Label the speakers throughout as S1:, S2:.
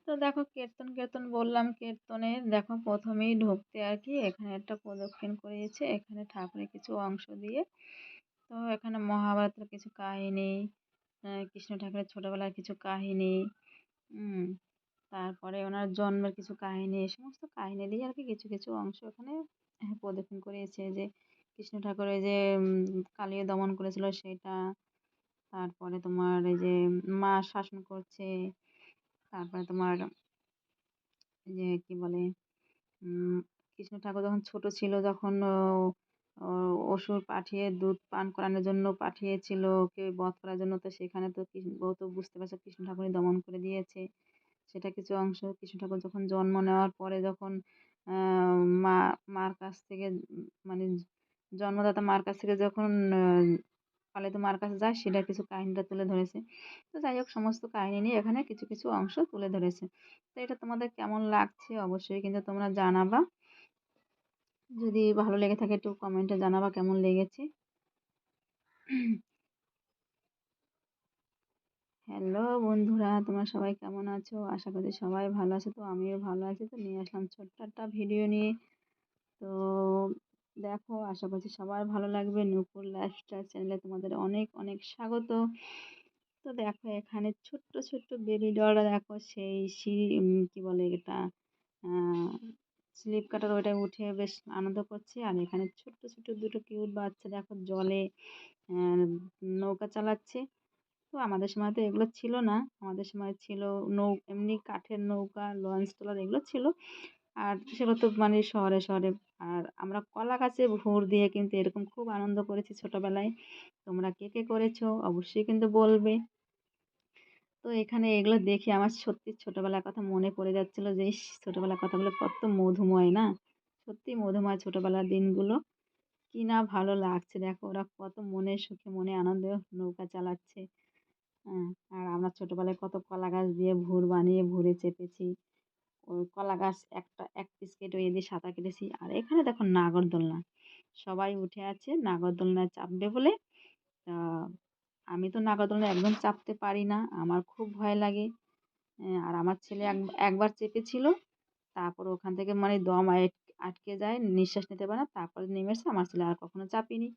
S1: তো দেখো কীর্তন কীর্তন বললাম, কীর্তনে দেখো প্রথমেই ঢুকতে আর কি এখানে একটা প্রদক্ষিণ করিয়েছে, এখানে ঠাকুরের কিছু অংশ দিয়ে। তো এখানে মহাভারতের কিছু কাহিনী, কৃষ্ণ ঠাকুরের ছোটোবেলার কিছু কাহিনী, হুম, তারপরে ওনার জন্মের কিছু কাহিনী, এই সমস্ত কাহিনী দিয়ে আর কি কিছু কিছু অংশ এখানে প্রদক্ষিণ করিয়েছে। যে কৃষ্ণ ঠাকুরের যে কালিয়ে দমন করেছিল সেটা, তারপরে তোমার এই যে মা শাসন করছে, তারপরে তোমার যে কি বলে উম কৃষ্ণ ঠাকুর যখন ছোট ছিল তখন অসুর পাঠিয়ে দুধ পান করানোর জন্য পাঠিয়েছিল ওকে বধ করার জন্য। তো সেখানে তো ও তো বুঝতে পারছে কৃষ্ণ ঠাকুরই দমন করে দিয়েছে। সেটা কিছু অংশ। কৃষ্ণ ঠাকুর যখন জন্ম নেওয়ার পরে যখন মা মার কাছ থেকে মানে জন্মদাতা মার কাছ থেকে যখন পালিত মার কাছে যায় সেটার কিছু কাহিনীটা তুলে ধরেছে। তো যাই হোক সমস্ত কাহিনী নিয়ে এখানে কিছু কিছু অংশ তুলে ধরেছে। তো এটা তোমাদের কেমন লাগছে অবশ্যই কিন্তু তোমরা জানাবা। যদি ভালো লেগে থাকে একটু কমেন্টে জানাবা কেমন লেগেছে। হ্যালো বন্ধুরা, তোমরা সবাই কেমন আছো? আশা করি সবাই ভালো আছো। তো আমিও ভালো আছি। তো নিয়ে আসলাম ছোট্ট একটা ভিডিও নিয়ে। তো দেখো, আশা করছি সবার ভালো লাগবে। নূপুর লাইফস্টাইল চ্যানেলে তোমাদের অনেক অনেক স্বাগত। তো দেখো এখানে ছোট্ট ছোট্ট বেবি ডলরা দেখো সেই কি বলে এটা, স্লিপ কাটার ওইটায় উঠে বেশ আনন্দ করছে। আর এখানে ছোট্ট ছোট্ট দুটো কিউট বাচ্চা দেখো জলে আহ, নৌকা চালাচ্ছে। তো আমাদের সময় তো এগুলো ছিল না, আমাদের সময় ছিল এমনি কাঠের নৌকা, লঞ্চ ট্রলার এগুলো ছিল। আর সেগুলো তো মানে শহরে শহরে। আর আমরা কলা গাছে ভোর দিয়ে কিন্তু এরকম খুব আনন্দ করেছি ছোটবেলায়। তোমরা কে কে করেছো অবশ্যই কিন্তু বলবে। তো এখানে এগুলো দেখে আমার সত্যি ছোটবেলার কথা মনে পড়ে যাচ্ছিল যে ইস, ছোটবেলার কথাগুলো কত মধুময় না। সত্যি মধুময় ছোটবেলার দিনগুলো। কি না ভালো লাগছে দেখো, ওরা কত মনে সুখে মনে আনন্দে নৌকা চালাচ্ছে। হ্যাঁ, আর আমরা ছোটবেলায় কত কলা গাছ দিয়ে ভুর বানিয়ে ভুরে চেপেছি। ওই কলা গাছ এক পিস কেটে ওই দিয়ে সাঁতার কেটেছি। আর এখানে দেখো নাগরদোলনা, সবাই উঠে আছে নাগরদোলনায় চাপবে বলে। তা আমি তো নাগরদোলনায় একদম চাপতে পারি না, আমার খুব ভয় লাগে। আর আমার ছেলে একবার চেপেছিল, তারপর ওখান থেকে মানে দম আটকে যায়, নিঃশ্বাস নিতে পারে না, তারপরে নেমেছে। আমার ছেলে আর কখনো চাপিনি।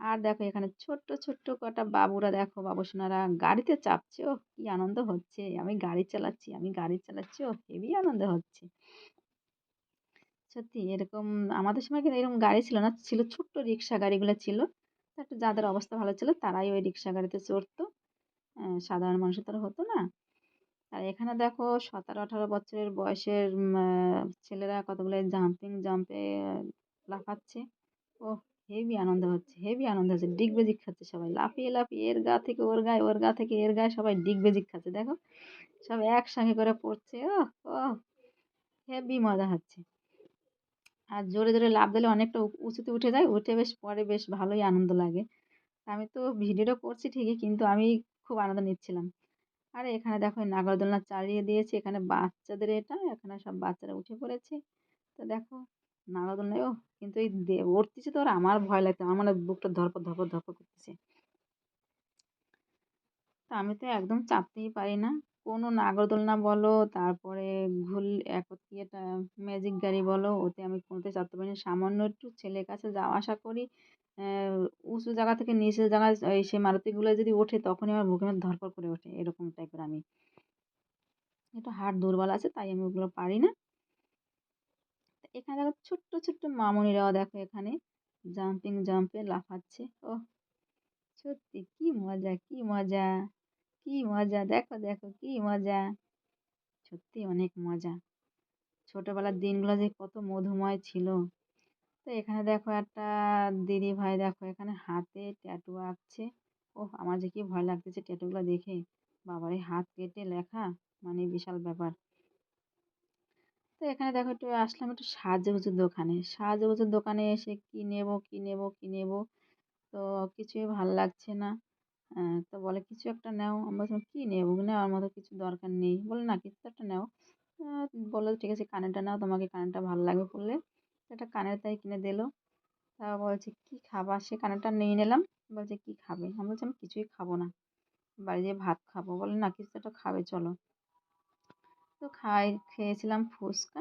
S1: আর দেখো এখানে ছোট্ট ছোট্ট কটা বাবুরা দেখো, বাবুসোনারা গাড়িতে চাপছে। ও কি আনন্দ হচ্ছে! আমি গাড়ি চালাচ্ছি, আমি গাড়ি চালাচ্ছি, ও হেবি আনন্দ হচ্ছে। সত্যি এরকম আমাদের সময় কিন্তু এরকম গাড়ি ছিল না, ছিল ছোট্ট রিক্সা গাড়িগুলো ছিল। তো একটু যাদের অবস্থা ভালো ছিল তারাই ওই রিক্সা গাড়িতে চড়তো। সাধারণ মানুষের তারা হতো না। আর এখানে দেখো 17-18 বছরের বয়সের ছেলেরা কতগুলো জাম্পে লাফাচ্ছে। ও হেবি আনন্দ হচ্ছে, হেবি আনন্দ হচ্ছে। ডিগ বেজিক খাচ্ছে সবাই, লাফিয়ে লাফিয়ে এর গা থেকে ওর গায়ে, ওর গা থেকে এর গায়ে, সবাই ডিগ বেজিক খাচ্ছে দেখো। সব একসঙ্গে করে পড়ছে। ও ও হেবি মজা হচ্ছে। আর জোরে জোরে লাফ দিলে অনেকটা উঁচুতে উঠে যায়, উঠে বেশ পরে বেশ ভালোই আনন্দ লাগে। আমি তো ভিডিওটা করছি ঠিকই কিন্তু আমি খুব আনন্দ নিচ্ছিলাম। আরে এখানে দেখো এই নাগরদোলনা চালিয়ে দিয়েছে, এখানে বাচ্চাদের এটা, এখানে সব বাচ্চারা উঠে পড়েছে। তো দেখো নাগরদোলনায়ও কিন্তু এই উঠতেছে তো, আর আমার ভয় লাগছে, আমার মানে বুকটা ধরপর ধরপর ধরপর করতেছে। তো আমি তো একদম চাপতেই পারি না। কোনো নাগরদোলনা বলো, তারপরে কি এটা ম্যাজিক গাড়ি বলো, ওতে আমি কোনোতে চাপতে পারি না। সামান্য একটু ছেলের কাছে যাওয়া আসা করি, উঁচু জায়গা থেকে নিচের জায়গায় এই সেই মারুতিগুলো যদি ওঠে তখনই আমার বুকের মধ্যে ধরপড় করে ওঠে, এরকম টাইপের আমি। একটু হাড় দুর্বল আছে তাই আমি ওগুলো পারি না। তো এখানে দেখো ছোট্ট ছোট্ট মামনিরাও দেখো এখানে জাম্পে লাফাচ্ছে। ও সত্যি কি মজা, কি মজা, কি মজা! দেখো দেখো কি মজা! সত্যি অনেক মজা। ছোটবেলার দিনগুলো যে কত মধুময় ছিল। তো এখানে দেখো একটা দিদি ভাই দেখো এখানে হাতে ট্যাটু আঁকছে। ওহ আমার যে কি ভয় লাগতেছে ট্যাটুগুলো দেখে। বাবারে, হাত কেটে লেখা মানে বিশাল ব্যাপার। তো এখানে দেখো একটু আসলাম একটু সাজুগুজুর দোকানে। সাজুগুজুর দোকানে এসে কি নেব কি নেব কি নেব, তো কিছুই ভাল লাগছে না। তো বলে কিছু একটা নাও। আমি বলছিলাম কী নেবো, নেওয়ার মতো কিছু দরকার নেই। বলে না কিছু একটা নাও। বললো ঠিক আছে কানেরটা নাও, তোমাকে কানেরটা ভালো লাগবে পরলে। তো একটা কানের তাই কিনে দিলো। তা বলছে কী খাবা, সে কানেরটা নিয়ে নিলাম। বলছে কী খাবে, আমি বলছি আমি কিছুই খাবো না, বাড়ি যেয়ে ভাত খাবো। বলে না কিছু একটা খাবে চলো। তো খেয়েছিলাম ফুচকা,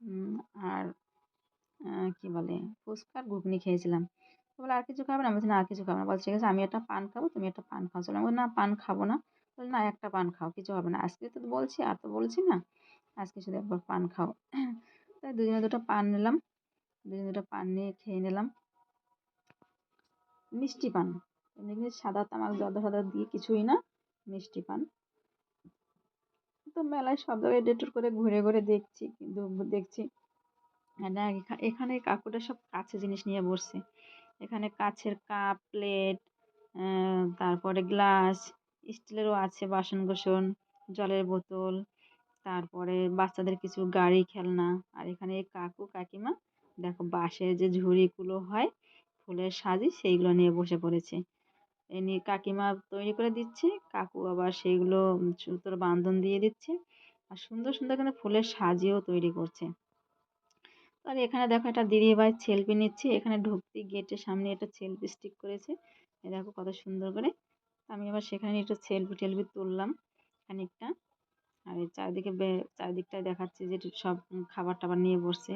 S1: উম, আর কি বলে, ফুচকা আর ঘুগনি খেয়েছিলাম। তো বলে আর কিছু খাবে না? আমি বলছি না আর কিছু খাবো না। বলছে ঠিক আছে আমি একটা পান খাবো, তুমি একটা পান খাও। চলো আমি বললাম, না পান খাবো না। বলে না একটা পান খাও, কিছু হবে না, আজকে তো বলছি আর তো বলছি না, আজকে শুধু একবার পান খাও। তাই দুজনে দুটো পান নিলাম, দুজনে দুটো পান নিয়ে খেয়ে নিলাম। মিষ্টি পান, এমনি কিন্তু সাদা তামাক জর্দা ফর্দা দিয়ে কিছুই না, মিষ্টি পান। তো মেলায় সব জায়গায় ডেটুর করে ঘুরে ঘুরে দেখছি, কিন্তু দেখছি না এখানে কাকুটা সব কাছের জিনিস নিয়ে বসছে। এখানে কাছের কাপ প্লেট, তারপরে গ্লাস, স্টিলেরও আছে বাসন কোসন, জলের বোতল, তারপরে বাচ্চাদের কিছু গাড়ি খেলনা। আর এখানে এই কাকু কাকিমা দেখো বাঁশের যে ঝুড়িগুলো হয় ফুলের সাজি সেইগুলো নিয়ে বসে পড়েছে। এ নিয়ে কাকিমা তৈরি করে দিচ্ছে, কাকু আবার সেইগুলো সুতোর বাঁধন দিয়ে দিচ্ছে, আর সুন্দর সুন্দর এখানে ফুলের সাজিও তৈরি করছে। আর এখানে দেখো একটা দিদিভাই সেলফি নিচ্ছে, এখানে ঢুকতে গেটের সামনে একটা সেলফি স্টিক করেছে, এই দেখো কত সুন্দর করে। আমি আবার সেখানে একটু সেলফি টেলফি তুললাম খানিকটা। আর এই চারিদিকটায় দেখাচ্ছে যে সব খাবার টাবার নিয়ে বসছে,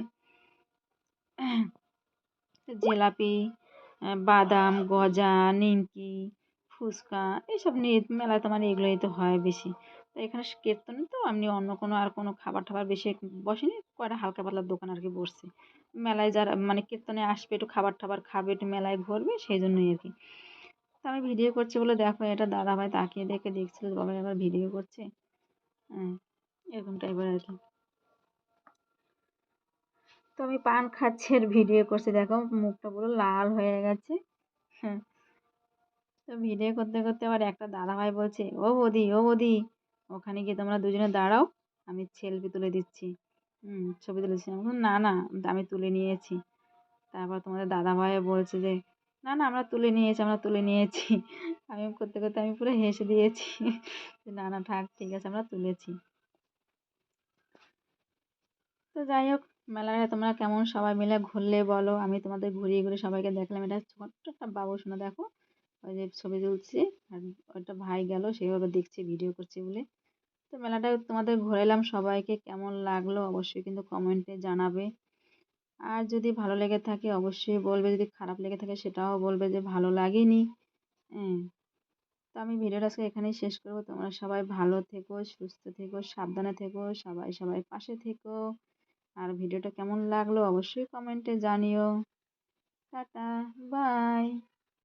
S1: জিলাপি, বাদাম, গজা, নিমকি, ফুচকা, এইসব নিয়ে মেলায় তো মানে এগুলোই তো হয় বেশি। তো এখানে কীর্তনে তো এমনি অন্য কোনো আর কোনো খাবার টাবার বেশি বসেনি, কয়টা হালকা পাতলা দোকান আর কি বসছে। মেলায় যারা মানে কীর্তনে আসবে একটু খাবার টাবার খাবে, একটু মেলায় ঘুরবে, সেই জন্যই আর কি। তো আমি ভিডিও করছি বলে দেখো এটা দাদাভাই তাকিয়ে দেখে দেখছিল যে বাবা এবার ভিডিও করছে, হ্যাঁ এরকম টাইপের আর কি। তো আমি পান খাচ্ছি আর ভিডিও করছি, দেখো মুখটা পুরো লাল হয়ে গেছে। হ্যাঁ, তো ভিডিও করতে করতে আবার একটা দাদাভাই বলছে, ও বৌদি ও বৌদি, ওখানে গিয়ে তোমরা দুজনে দাঁড়াও, আমি সেলফি তুলে দিচ্ছি। ছবি তুলেছি, আমি বললাম, না না আমি তুলে নিয়েছি। তারপর তোমাদের দাদাভাই বলছে যে না না আমরা তুলে নিয়েছি, আমরা তুলে নিয়েছি। আমি করতে করতে আমি পুরো হেসে দিয়েছি, যে না না থাক ঠিক আছে আমরা তুলেছি। তো যাই হোক, মেলায় তোমরা কেমন সবাই মিলে ঘুরলে বলো, আমি তোমাদের ঘুরিয়ে ঘুরিয়ে সবাইকে দেখলাম। এটা ছোট্ট একটা বাবু শোনা দেখো, ওই যে ছবি তুলছে, আর ওইটা ভাই গেল সেভাবে দেখছে ভিডিও করছে বলে। তো মেলাটা তোমাদের ঘোরালাম, সবাইকে কেমন লাগলো অবশ্যই কিন্তু কমেন্টে জানাবে। আর যদি ভালো লেগে থাকে অবশ্যই বলবে, যদি খারাপ লেগে থাকে সেটাও বলবে যে ভালো লাগেনি। হ্যাঁ, তো আমি ভিডিওটা আজকে এখানেই শেষ করবো। তোমরা সবাই ভালো থেকো, সুস্থ থেকো, সাবধানে থেকো, সবাই সবাই পাশে থেকো। আর ভিডিওটা কেমন লাগলো অবশ্যই কমেন্টে জানিও। Tata, by.